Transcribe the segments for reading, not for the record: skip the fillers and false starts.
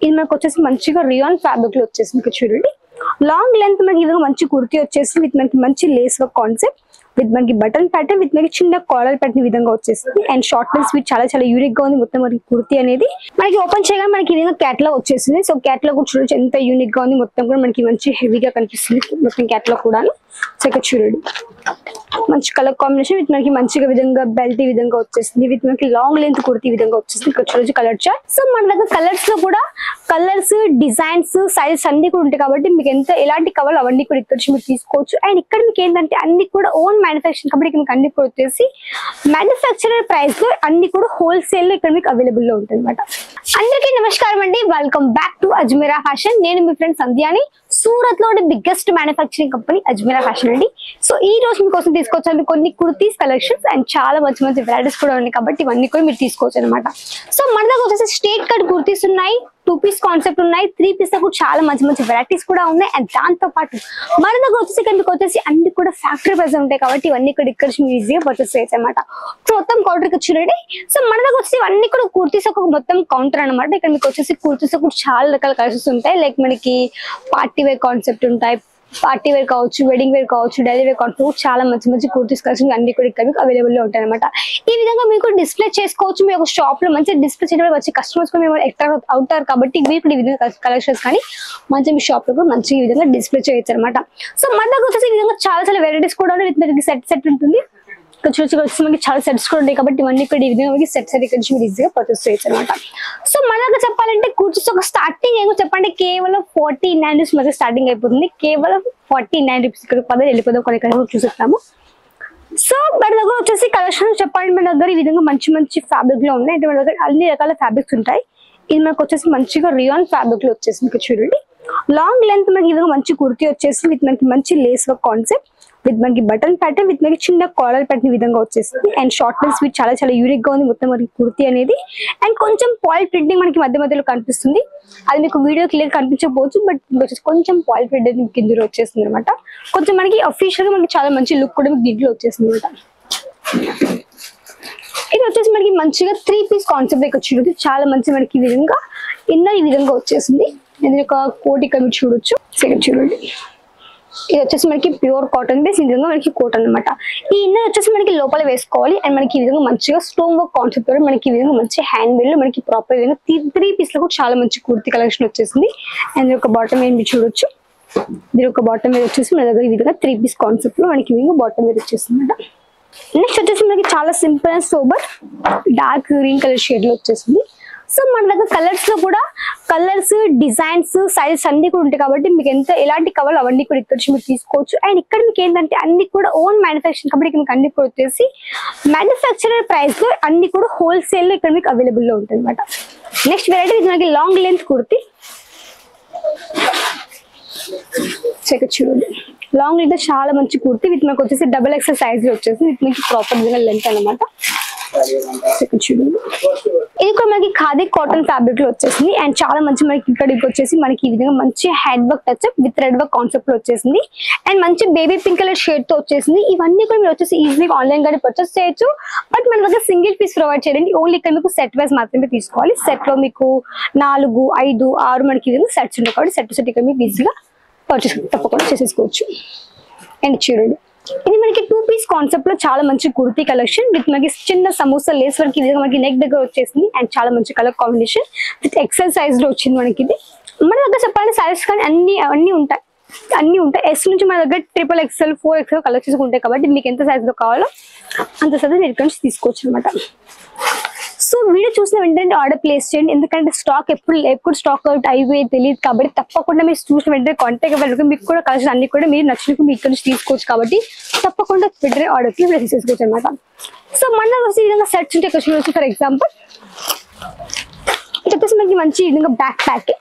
ఇది మనకు వచ్చేసి మంచిగా రియాన్ ఫ్యాబ్రిక్ లో వచ్చేసింది. ఇక్కడ చూడండి లాంగ్ లెంత్ మనకి ఇది మంచి కుర్తీ వచ్చేసి విత్ మనకి మంచి లేస్ వర్క్ కాన్సెప్ట్ విత్ మనకి బటన్ ప్యాటర్న్ విత్ మనకి చిన్న కాలర్ ప్యాటర్న్ విధంగా వచ్చేసింది. అండ్ షార్ట్ లెన్స్ విత్ చాలా చాలా యూనిక్ గా ఉంది. మొత్తం మనకి కుర్తీ అనేది మనకి ఓపెన్ చేయగా మనకి ఈ విధంగా క్యాట్లాగ్ వచ్చేసింది. సో క్యాట్లాగ్ కూడా చూడొచ్చు ఎంత యూనిక్ గా ఉంది. మొత్తం కూడా మనకి మంచి హెవీగా కనిపిస్తుంది మొత్తం క్యాట్లాగ్ కూడా. సో ఇక్కడ చూడండి మంచి కలర్ కాంబినేషన్ విత్ మనకి మంచిగా విధంగా బెల్ట్ ఈ విధంగా వచ్చేసింది విత్ మనకి లాంగ్ లెంత్ కుర్తీ విధంగా వచ్చేసింది. ఇక్కడ చూడొచ్చు కలర్ చార్ట్. సో మన దగ్గర కలర్స్ లో కూడా కలర్స్ డిజైన్స్ సైజెస్ అన్ని కూడా ఉంటాయి కాబట్టి మీకు ఎలాంటి కావాలో అవన్నీ కూడా ఇక్కడ మీరు తీసుకోవచ్చు. అండ్ ఇక్కడ మీకు ఏంటంటే అన్ని కూడా ఓన్ మ్యానుఫ్యాక్చరింగ్ కాబట్టి మీకు అన్ని కూడా వచ్చేసి మ్యానుఫ్యాక్చరర్ ప్రైస్ లో అన్ని కూడా హోల్సేల్ లో ఇక్కడ మీకు అవైలబుల్ లో ఉంటుంది అనమాట. అందరికీ నమస్కారం అండి, welcome back to Ajmeera fashion. నేను మీ ఫ్రెండ్ సంధ్యాని. సూరత్ లో biggest manufacturing company Ajmeera fashion అండి. సో ఈ రోజు మీకోసం తీసుకొచ్చాను కొన్ని కుర్తీస్ కలెక్షన్స్ అండ్ చాలా మంచి మంచి వెరైటీస్ కూడా ఉన్నాయి కాబట్టి ఇవన్నీ కూడా మీరు తీసుకోవచ్చు అనమాట. సో మన దగ్గర వచ్చేసి స్ట్రేట్ కట్ కుర్తీస్ ఉన్నాయి, 2 పీస్ కాన్సెప్ట్ ఉన్నాయి, 3 పీస్ కూడా చాలా మంచి మంచి వెరైటీస్ కూడా ఉన్నాయి. అండ్ దాంతో పాటు మన దగ్గర వచ్చేసి మీకు వచ్చేసి అన్ని కూడా ఫ్యాక్టరీ ప్రైస్ ఉంటాయి కాబట్టి ఇవన్నీ కూడా ఇక్కడ మీరు ఈజీగా పర్చేస్ చేయొచ్చు అనమాట. సో మొత్తం కౌంటర్కి చూడండి. సో మన దగ్గర వచ్చేసి ఇవన్నీ కూడా కుర్తీస్ ఒక మొత్తం కౌంటర్ అనమాట. ఇక్కడ మీకు వచ్చేసి కుర్తీస్ కూడా చాలా రకాల కలర్స్ ఉంటాయి. లైక్ మనకి పార్టీ వేర్ కాన్సెప్ట్ ఉంటాయి, పార్టీ వేర్ కావచ్చు, వెడ్డింగ్ వేర్ కావచ్చు, డైలీ వేర్ కావచ్చు, చాలా మంచి మంచి కుర్తీస్ కలెక్షన్ అన్ని కూడా ఇక్కడ మీకు అవైలబుల్ లో ఉంటాయి అనమాట. ఈ విధంగా మీకు డిస్ప్లే చేసుకోవచ్చు. మీ ఒక షాప్ లో మంచి డిస్ప్లే చేయడం వచ్చి కస్టమర్స్ కూడా మేము అట్రాక్ట్ అవుతారు కాబట్టి మీరు కూడా ఈ విధంగా కలెక్షన్స్ కానీ మంచి మీ షాప్ లో కూడా మంచి ఈ విధంగా డిస్ప్లే చేయొచ్చు అనమాట. సో మన దగ్గర వచ్చేసి ఈ విధంగా చాలా చాలా వెరైటీస్ కూడా ఉన్నాయి. సెట్ ఉంటుంది. ఇక్కడ చూసి మనకి చాలా సెట్స్ కూడా ఉన్నాయి కాబట్టి ఇవన్నీ కూడా ఈ విధంగా సెట్స్ ఇక్కడ నుంచి మీరు ఈజీగా పర్చేస్ చేయొచ్చు అనమాట. సో మన దగ్గర చెప్పాలంటే కుర్చీస్ ఒక స్టార్టింగ్ ఏమో చెప్పండి కేవలం 49 రూపీస్ మనకి స్టార్టింగ్ అయిపోతుంది. కేవలం 49 రూపీస్. ఇక్కడ పదే వెళ్ళిపోదాం కొన్ని చూసేస్తాము. సో మన దగ్గర వచ్చేసి కలెక్షన్ చెప్పండి. మన దగ్గర ఈ విధంగా మంచి మంచి ఫ్యాబ్రిక్ లో ఉన్నాయి. అంటే మన దగ్గర అన్ని రకాల ఫ్యాబ్రిక్స్ ఉంటాయి. ఇది మనకు వచ్చేసి మంచిగా రియాన్ ఫ్యాబ్రిక్ లో వచ్చేసింది. ఇక్కడ చూడండి లాంగ్ లెంత్ మనకి ఈ విధంగా మంచి కుర్తీ వచ్చేసి విత్ మనకి మంచి లేస్ వర్క్ కాన్సెప్ట్ విత్ మనకి బటన్ ప్యాటర్న్ విత్ మనకి చిన్న కాలర్ ప్యాటర్న్ విధంగా వచ్చేసింది. అండ్ షార్ట్ లెన్స్ విత్ చాలా చాలా యూనిక్ గా ఉంది మొత్తం మనకి కుర్తీ అనేది. అండ్ కొంచెం పాయిల్ ప్రింటింగ్ మనకి మధ్య మధ్యలో కనిపిస్తుంది. అది మీకు వీడియో క్లియర్ కనిపించకపోవచ్చు బట్ కొంచెం పాయిల్ ప్రింటింగ్ కిందలో వచ్చేస్తుంది అనమాట. కొంచెం మనకి అఫీషియల్ గా మనకి చాలా మంచి లుక్ కూడా మీకు దీంట్లో వచ్చేసింది అనమాట. ఇది వచ్చేసి మనకి మంచిగా 3 పీస్ కాన్సెప్ట్ ఇక్కడ చూడొచ్చు. చాలా మంచి మనకి ఈ విధంగా ఇన్నర్ ఈ విధంగా వచ్చేసింది. ఇది ఒక కోట్ ఇక్కడ మీరు చూడొచ్చు. చూడండి ఇది వచ్చేసి మనకి ప్యూర్ కాటన్ బేస్. ఈ విధంగా మనకి కాటన్ అనమాట. ఈ ఇన్నర్ వచ్చేసి మనకి లోపల వేసుకోవాలి. అండ్ మనకి ఈ విధంగా మంచిగా స్టోన్ వర్క్ కాన్సెప్ట్ కూడా మనకి ఈ విధంగా మంచి హ్యాండ్ మేడ్ లో మనకి ప్రాపర్ విధంగా 3 పీస్ లో కూడా చాలా మంచి కుర్తీ కలెక్షన్ వచ్చేసింది. అండ్ ఒక బాటమ్ ఏం చూడొచ్చు. దీని ఒక బాటమ్ మీద వచ్చేసి మన దగ్గర ఈ విధంగా 3 పీస్ కాన్సెప్ట్ లో మనకి ఈ విధంగా బాటమ్ మీద వచ్చేసింది అనమాట. నెక్స్ట్ వచ్చేసి మనకి చాలా simple and sober dark green colour shade లో వచ్చేసింది. సో మన దగ్గర కలర్స్ లో కూడా కలర్స్ డిజైన్స్ సైజెస్ అన్ని కూడా ఉంటాయి కాబట్టి మీకు ఎలాంటి కావాలో అవన్నీ కూడా ఇక్కడ మీరు తీసుకోవచ్చు. అండ్ ఇక్కడ మీకు ఏంటంటే అన్ని కూడా ఓన్ మ్యానుఫ్యాక్చరింగ్ కాబట్టి మీకు అన్ని కూడా వచ్చేసి మ్యానుఫ్యాక్చరర్ ప్రైస్ లో అన్ని కూడా హోల్సేల్ లో ఇక్కడ మీకు అవైలబుల్ లో ఉంటుంది అనమాట. నెక్స్ట్ వెరైటీ ఇది మనకి లాంగ్ లెంత్ కుర్తీ. చూడండి లాంగ్ లెంత్ చాలా మంచి కుర్తీ విత్ మనకు వచ్చేసి XXL సైజ్ లో వచ్చేసి విత్ మనకి ప్రాపర్ విధంగా లెంత్ అనమాట. చూడండి ఇది కూడా మనకి ఖాదీ కాటన్ ఫ్యాబ్రిక్ లో వచ్చేసింది. అండ్ చాలా మంచి మనకి ఇక్కడికి వచ్చేసి మనకి ఈ విధంగా మంచి hand work touch with red work concept లో వచ్చేసింది. అండ్ మంచి బేబీ పింక్ కలర్ షేడ్ తో వచ్చేసింది. ఇవన్నీ కూడా మీరు వచ్చేసి ఈజీగా ఆన్లైన్ గానే పర్చేస్ చేయొచ్చు. బట్ మన దగ్గర సింగిల్ పీస్ ప్రొవైడ్ చేయండి. ఓన్లీ ఇక్కడ మీకు సెట్ వైజ్ మాత్రమే తీసుకోవాలి. సెట్ లో మీకు 4, 5, 6 మనకి ఈ విధంగా సెట్స్ ఉంటాయి కాబట్టి సెట్ ఇక్కడ మీకు ఈజీగా పర్చేస్ తప్పకుండా చేసేసుకోవచ్చు. అండ్ చూడండి ఇది మనకి 2 పీస్ కాన్సెప్ట్ లో చాలా మంచి కుర్తీ కలెక్షన్ విత్ మనకి చిన్న సమోసా లేస్ వర్క్ ఈ విధంగా మనకి నెక్ దగ్గర వచ్చేసింది. అండ్ చాలా మంచి colour combination with XL size లో వచ్చింది మనకి. ఇది మన దగ్గర చెప్పాలంటే సైజెస్ కానీ అన్ని ఉంటాయి. ఎస్ నుంచి మన దగ్గర XXL 4XL కలెక్షన్స్ ఉంటాయి కాబట్టి మీకు ఎంత సైజ్ లో కావాలో అంత సైజ్ మీరు ఇక్కడ నుంచి తీసుకోవచ్చు అనమాట. సో వీడియో చూసిన వెంటనే ఆర్డర్ ప్లేస్ చేయండి. ఎందుకంటే స్టాక్ ఎప్పుడు స్టాక్ అవుట్ అయిపోయి తెలియదు కాబట్టి తప్పకుండా మీరు చూసిన వెంటనే కాంటాక్ట్ అవ్వాలి. మీకు కూడా కలెక్షన్ అన్ని కూడా మీరు నచ్చినప్పుడు మీరు ఇక్కడ నుంచి తీసుకోవచ్చు కాబట్టి తప్పకుండా వెంటనే ఆర్డర్ ప్లేస్ చేసుకోవచ్చు అనమాట. సో మన దగ్గర ఈ విధంగా సెట్స్ ఉంటే ఇక్కడ చూడవచ్చు. ఫర్ ఎగ్జాంపుల్ చెప్పేసి మనకి మంచి ఈ విధంగా బ్యాక్ ప్యాక్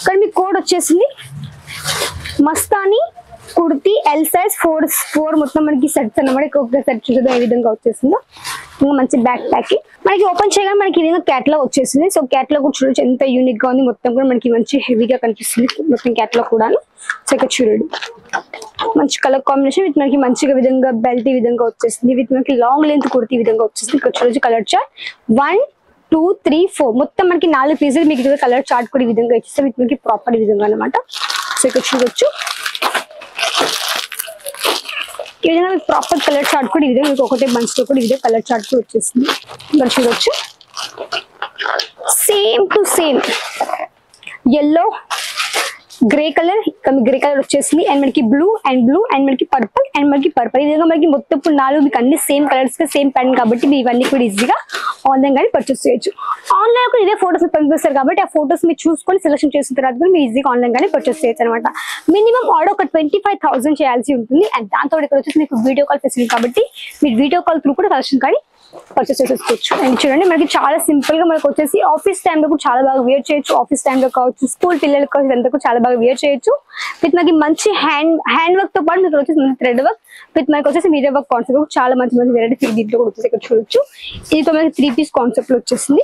ఇక్కడ మీకు కోడ్ వచ్చేసింది మస్తానీ కుర్తీ L సైజ్ 4 మొత్తం మనకి సెట్స్ అన్నమాట. ఒక సెట్ చూసేది ఏ విధంగా వచ్చేసిందో ఇంకా మంచి బ్యాక్ ప్యాక్ మనకి ఓపెన్ చేయగా మనకి ఈ విధంగా క్యాట్లాగ్ వచ్చేసింది. సో క్యాట్లాగ్ కూడా చూడొచ్చు ఎంత యూనిక్ గా ఉంది. మొత్తం కూడా మనకి మంచి హెవీగా కనిపిస్తుంది మొత్తం క్యాట్లాగ్ కూడా. సో ఇక్కడ చూడండి మంచి కలర్ కాంబినేషన్ విత్ మనకి మంచిగా విధంగా బెల్ట్ ఈ విధంగా వచ్చేసింది విత్ మనకి లాంగ్ లెంత్ కుర్తీ ఈ విధంగా వచ్చేసింది. ఇక్కడ చూడొచ్చు కలర్ చార్ట్ 1, 2 3 4 మొత్తం మనకి 4 పీసులు మీకు కలర్ చార్ట్ కూడా ఈ విధంగా ఇచ్చేస్తాం విత్ మనకి ప్రాపర్ ఈ విధంగా అనమాట. సో ఇక్కడ చూడొచ్చు ఈ విధంగా మీకు ప్రాపర్ కలర్ చార్ట్ కూడా ఈ విధంగా మీకు ఒకటే బంచ్ తో కూడా ఈ విధంగా కలర్ చార్ట్ కూడా వచ్చేసింది. ఇక్కడ చూడొచ్చు same to same yellow grey colour వచ్చేసింది అండ్ మనకి బ్లూ అండ్ మనకి పర్పుల్ అండ్ మనకి పర్పుల్ ఈ విధంగా మనకి మొత్తం 4 మీకు అన్ని సేమ్ కలర్స్ గా సేమ్ ప్యాటర్న్ కాబట్టి మీరు ఇవన్నీ కూడా ఈజీగా ఆన్లైన్ గానీ పర్చేస్ చేయొచ్చు. ఆన్లైన్ కూడా ఇదే ఫోటోస్ పంపిస్తారు కాబట్టి ఆ ఫోటోస్ మీరు చూసుకొని సెలెక్షన్ చేసిన తర్వాత కూడా మీరు ఈజీగా ఆన్లైన్ గానీ పర్చేస్ చేయొచ్చు అనమాట. మినిమం ఆర్డర్ ఒక 25,000 చేయాల్సి ఉంటుంది అండ్ దాంతో ఇక్కడ వచ్చేసి మీకు వీడియో కాల్ ఫెసిలిటీ కాబట్టి మీరు వీడియో కాల్ త్రూ కూడా సెలెక్షన్ కానీ పర్చేస్ చేసేసుకోవచ్చు. అండ్ చూడండి మనకి చాలా సింపుల్ గా మనకు వచ్చేసి ఆఫీస్ టైంలో కూడా చాలా బాగా వేర్ చేయొచ్చు. ఆఫీస్ టైంలో కావచ్చు స్కూల్ పిల్లలకు ఇదంతా కూడా చాలా బాగా వేర్ చేయొచ్చు. విత్ మనకి మంచి హ్యాండ్ వర్క్ తో పాటు మీకు వచ్చేసి థ్రెడ్ వర్క్ విత్ మనకి వచ్చేసి మీడియా వర్క్ కాన్సెప్ట్ చాలా మంచి వెరైటీ దీంట్లో కూడా వచ్చేసి ఇక్కడ చూడొచ్చు. ఇది మనకి 3 పీస్ కాన్సెప్ట్ లో వచ్చేసింది.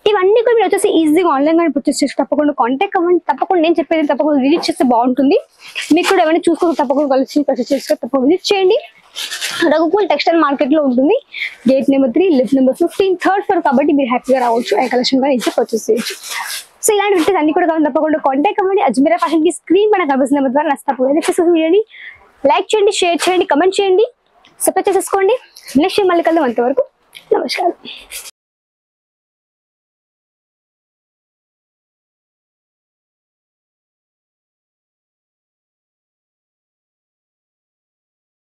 ఇవన్నీ కూడా మీరు వచ్చేసి ఈజీగా ఆన్లైన్ గానీ పర్చేస్ చేసి తప్పకుండా కాంటాక్ట్ అవ్వండి. తప్పకుండా నేను చెప్పేది తప్పకుండా విజిట్ చేస్తే బాగుంటుంది. మీకు కూడా ఎవరైనా చూసుకొని తప్పకుండా కలిసి పర్చేస్ చేసుకొని తప్పకుండా విజిట్ చేయండి. రఘుకుల్ టెక్స్టైల్ మార్కెట్ లో ఉంటుంది. Gate number 3 lift number 15 third floor కాబట్టి మీరు హ్యాపీగా రావచ్చు. ఆ కలెక్షన్ కూడా ఈజీ పర్చేస్ చేయొచ్చు. సో ఇలాంటి వీడియోస్ అన్ని కూడా కావాలి తప్పకుండా కాంటాక్ట్ అవ్వండి. అజ్మీరా ఫ్యాషన్ కి స్క్రీన్ పైన కనిపిస్తున్న నెంబర్ ద్వారా తప్పకుండా లైక్ చేయండి, షేర్ చేయండి, కమెంట్ చేయండి, సబ్స్క్రైబ్ చేసేసుకోండి. నెక్స్ట్ మళ్ళీ కలుద్దాం. అంతవరకు నమస్కారం.